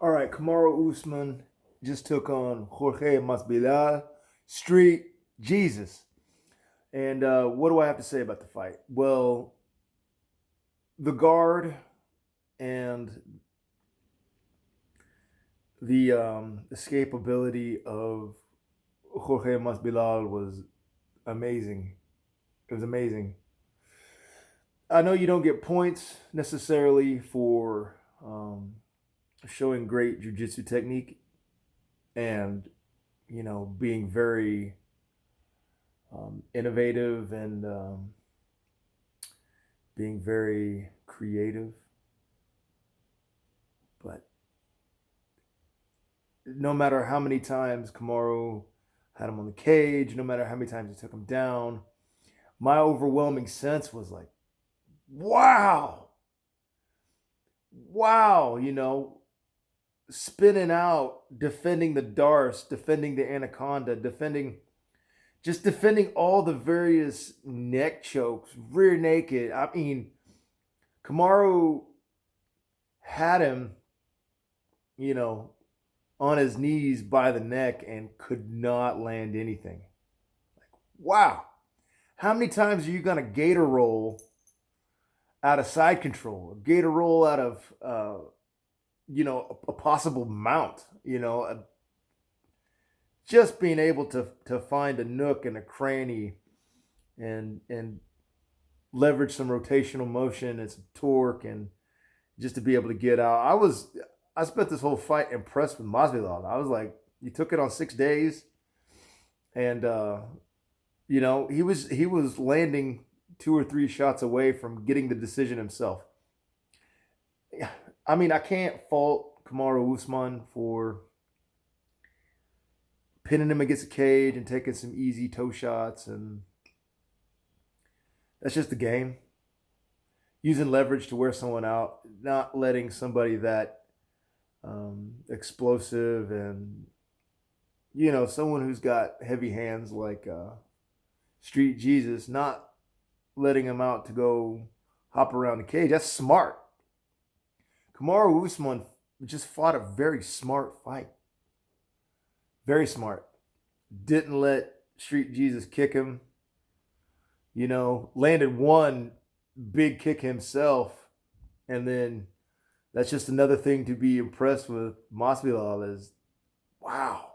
All right, Kamaru Usman just took on Jorge Masvidal, Street Jesus. And what do I have to say about the fight? Well, the guard and the escapability of Jorge Masvidal was amazing. It was amazing. I know you don't get points necessarily for showing great jujitsu technique and being very innovative and being very creative. But no matter how many times Kamaru had him on the cage, no matter how many times he took him down, my overwhelming sense was like, wow, wow, spinning out, defending the Darce, defending the Anaconda, defending all the various neck chokes, rear naked. I mean, Kamaru had him, you know, on his knees by the neck and could not land anything. Like, wow. How many times are you going to gator roll out of side control, gator roll out of, a possible mount, just being able to find a nook and a cranny and leverage some rotational motion and some torque and just to be able to get out. I spent this whole fight impressed with Masvidal. I was like, he took it on 6 days, and he was landing 2 or 3 shots away from getting the decision himself. I mean, I can't fault Kamaru Usman for pinning him against the cage and taking some easy toe shots, and that's just the game. Using leverage to wear someone out, not letting somebody that explosive and someone who's got heavy hands like Street Jesus, not letting him out to go hop around the cage. That's smart. Kamaru Usman just fought a very smart fight. Very smart. Didn't let Street Jesus kick him. Landed one big kick himself. And then that's just another thing to be impressed with Masvidal is, wow.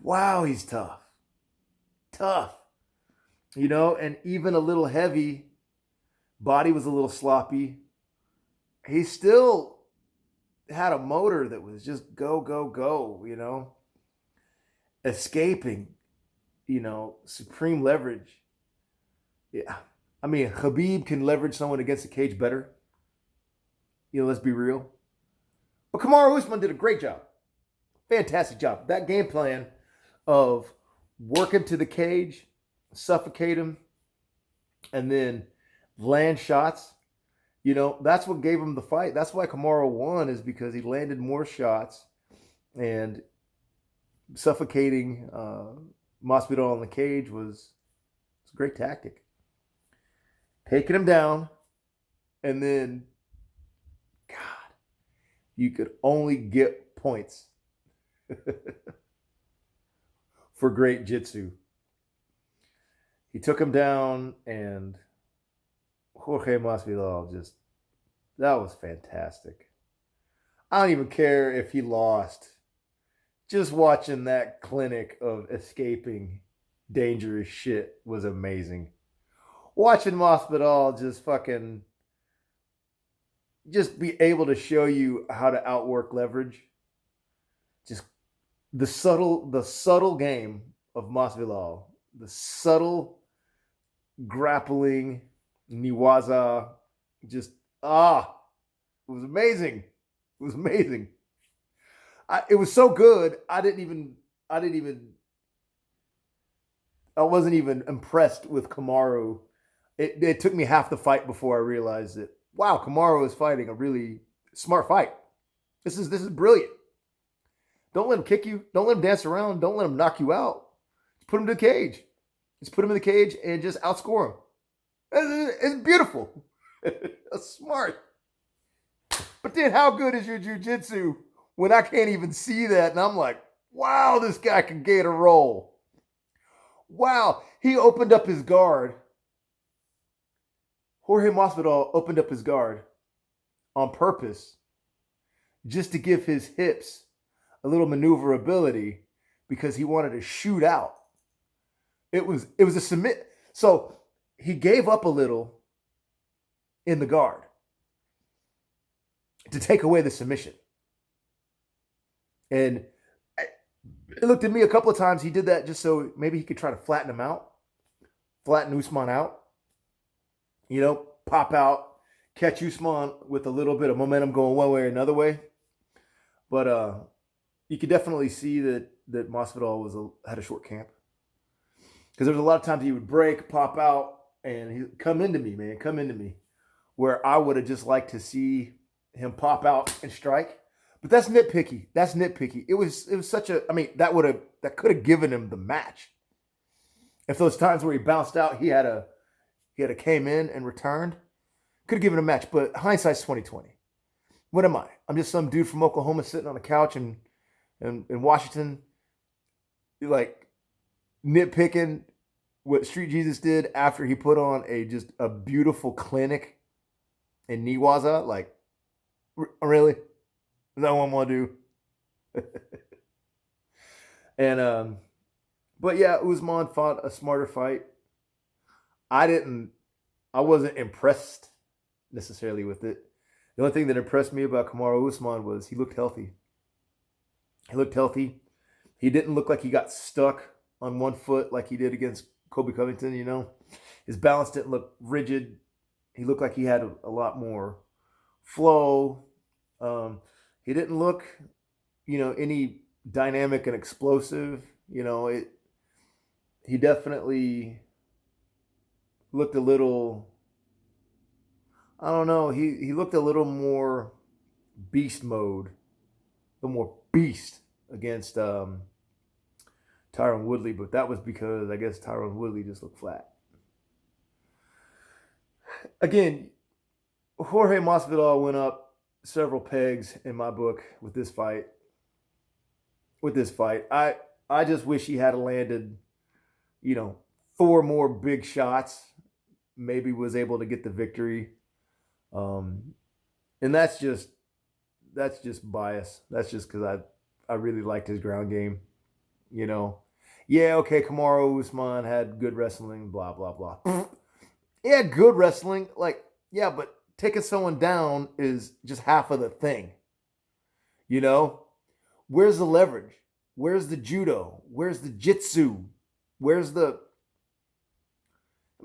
Wow, he's tough. Tough. And even a little heavy, body was a little sloppy. He still had a motor that was just go, go, go, escaping, supreme leverage. Yeah. I mean, Khabib can leverage someone against the cage better. Let's be real. But Kamaru Usman did a great job. Fantastic job. That game plan of work him to the cage, suffocate him, and then land shots. That's what gave him the fight. That's why Kamaru won, is because he landed more shots and suffocating Masvidal in the cage was a great tactic. Taking him down, and then, God, you could only get points for great jitsu. He took him down, and Jorge Masvidal that was fantastic. I don't even care if he lost. Just watching that clinic of escaping dangerous shit was amazing. Watching Masvidal just be able to show you how to outwork leverage. Just the subtle game of Masvidal, the subtle grappling, Niwaza, it was amazing. It was amazing. It was so good. I wasn't even impressed with Kamaru. It took me half the fight before I realized that, wow, Kamaru is fighting a really smart fight. This is brilliant. Don't let him kick you. Don't let him dance around. Don't let him knock you out. Just put him to the cage. Just put him in the cage and just outscore him. It's beautiful. That's smart. But then how good is your jiu-jitsu when I can't even see that? And I'm like, wow, this guy can get a roll. Wow, he opened up his guard. Jorge Masvidal opened up his guard on purpose just to give his hips a little maneuverability because he wanted to shoot out. It was a submit. So he gave up a little in the guard to take away the submission. And it looked at me a couple of times. He did that just so maybe he could try to flatten him out, flatten Usman out, pop out, catch Usman with a little bit of momentum going one way or another way. But you could definitely see that Masvidal had a short camp. Because there was a lot of times he would break, pop out, and he'd come into me, man, come into me. Where I would have just liked to see him pop out and strike. But that's nitpicky. That's nitpicky. It was such a, that could have given him the match. If those times where he bounced out, he had a came in and returned, could have given a match. But hindsight's 2020. What am I? I'm just some dude from Oklahoma sitting on a couch in Washington, like nitpicking what Street Jesus did after he put on just a beautiful clinic in Niwaza. Like, really? Is that what I want to do? And but yeah, Usman fought a smarter fight. I wasn't impressed necessarily with it. The only thing that impressed me about Kamaru Usman was he looked healthy. He looked healthy. He didn't look like he got stuck on one foot like he did against Colby Covington, His balance didn't look rigid. He looked like he had a lot more flow. He didn't look, any dynamic and explosive. He definitely looked a little, I don't know, he looked a little more beast mode, a little more beast against Tyron Woodley, but that was because I guess Tyron Woodley just looked flat. Again, Jorge Masvidal went up several pegs in my book with this fight. I just wish he had landed, 4 more big shots, maybe was able to get the victory. And that's just bias. That's just because I really liked his ground game. Yeah, okay, Kamaru Usman had good wrestling, blah, blah, blah. Yeah, good wrestling. Like, yeah, but taking someone down is just half of the thing. Where's the leverage? Where's the judo? Where's the jitsu?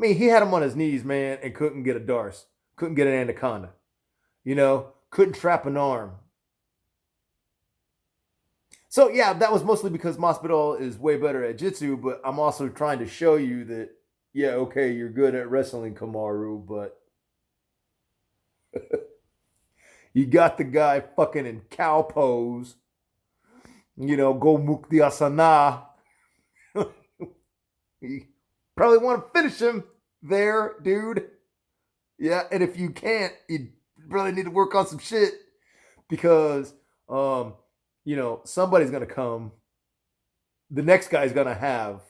He had him on his knees, man, and couldn't get a Darce. Couldn't get an anaconda. Couldn't trap an arm. So, yeah, that was mostly because Masvidal is way better at jitsu, but I'm also trying to show you that, yeah, okay, you're good at wrestling, Kamaru, but you got the guy fucking in cow pose. Go mukti asana. You probably want to finish him there, dude. Yeah, and if you can't, you really need to work on some shit because, somebody's going to come. The next guy's going to have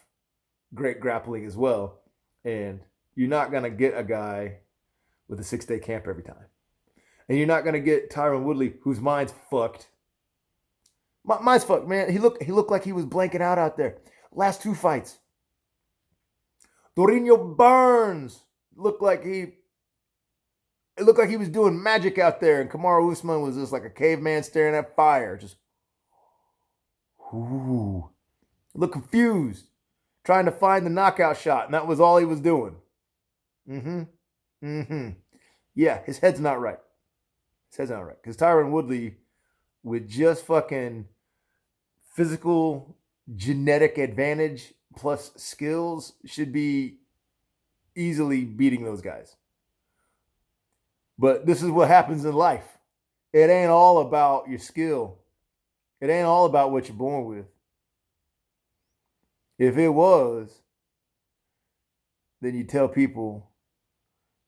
great grappling as well. And you're not going to get a guy with a 6-day camp every time. And you're not going to get Tyron Woodley, whose mind's fucked. Mine's fucked, man. He looked like he was blanking out there. Last 2 fights. Dorino Burns looked like he was doing magic out there, and Kamaru Usman was just like a caveman staring at fire. Just, looked confused, trying to find the knockout shot, and that was all he was doing. Yeah, his head's not right. Because Tyron Woodley, with just fucking physical genetic advantage plus skills, should be easily beating those guys. But this is what happens in life. It ain't all about your skill. It ain't all about what you're born with. If it was, then you tell people,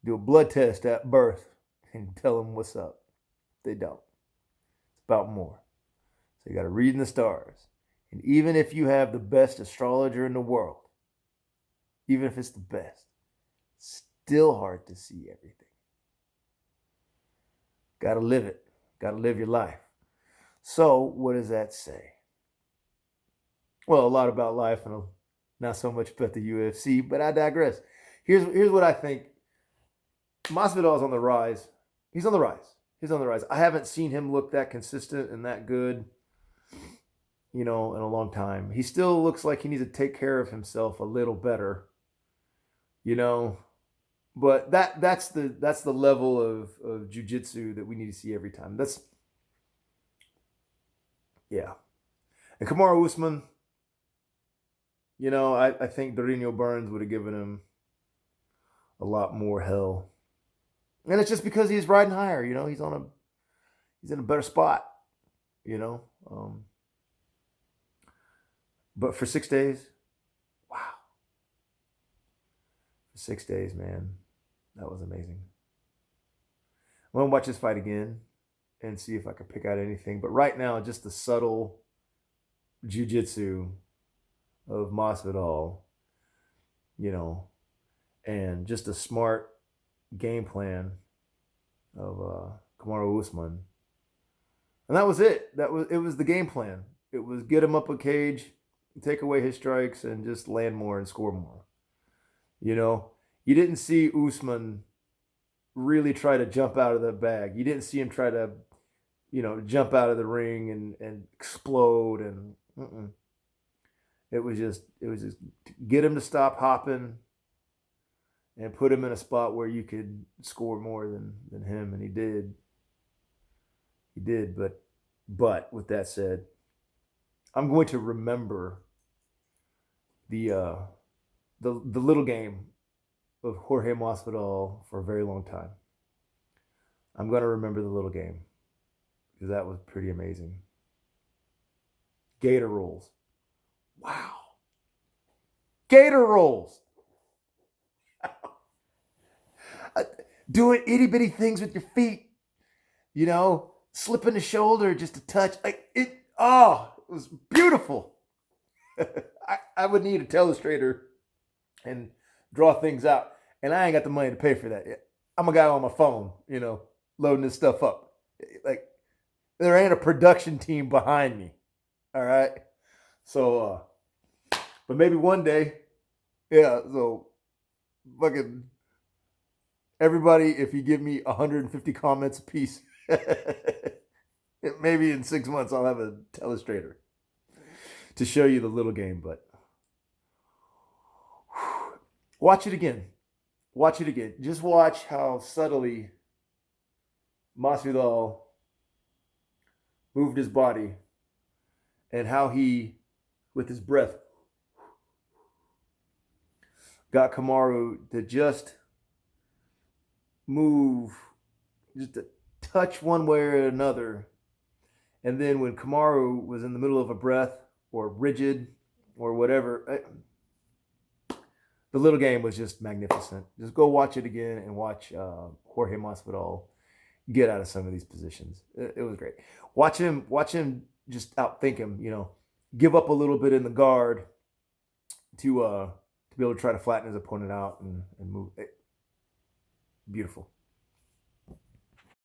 do a blood test at birth and tell them what's up. They don't. It's about more. So you got to read in the stars. And even if you have the best astrologer in the world, even if it's the best, it's still hard to see everything. Got to live it. Got to live your life. So what does that say? Well, a lot about life and not so much about the UFC, but I digress. Here's what I think. Masvidal is on the rise. He's on the rise. He's on the rise. I haven't seen him look that consistent and that good, in a long time. He still looks like he needs to take care of himself a little better, But that's the level of jiu-jitsu that we need to see every time. Yeah. And Kamaru Usman, I think Dorino Burns would have given him a lot more hell. And it's just because he's riding higher, he's in a better spot, But for 6 days, wow. For 6 days, man, that was amazing. I'm gonna watch this fight again and see if I can pick out anything. But right now, just the subtle jiu-jitsu of Masvidal, and just a smart game plan of Kamaru Usman. And that was it. It was the game plan. It was get him up a cage, take away his strikes, and just land more and score more. You didn't see Usman really try to jump out of the bag. You didn't see him try to, jump out of the ring and explode. And it was just get him to stop hopping and put him in a spot where you could score more than him, and he did. He did, but with that said, I'm going to remember the little game of Jorge Masvidal for a very long time. I'm going to remember the little game because that was pretty amazing. Gator rolls. Wow. Gator rolls. Doing itty bitty things with your feet, slipping the shoulder just a touch. It was beautiful. I would need a telestrator and draw things out, and I ain't got the money to pay for that yet. I'm a guy on my phone, loading this stuff up. Like, there ain't a production team behind me. All right. So, but maybe one day, yeah. So, fucking everybody, if you give me 150 comments a piece, maybe in 6 months I'll have a telestrator to show you the little game. But watch it again. Watch it again. Just watch how subtly Masvidal moved his body and how he, with his breath, got Kamaru to just move, just to touch one way or another. And then when Kamaru was in the middle of a breath or rigid or whatever, the little game was just magnificent. Just go watch it again and watch Jorge Masvidal get out of some of these positions. It was great. Watch him just outthink him, give up a little bit in the guard to be able to try to flatten his opponent out and move. Beautiful.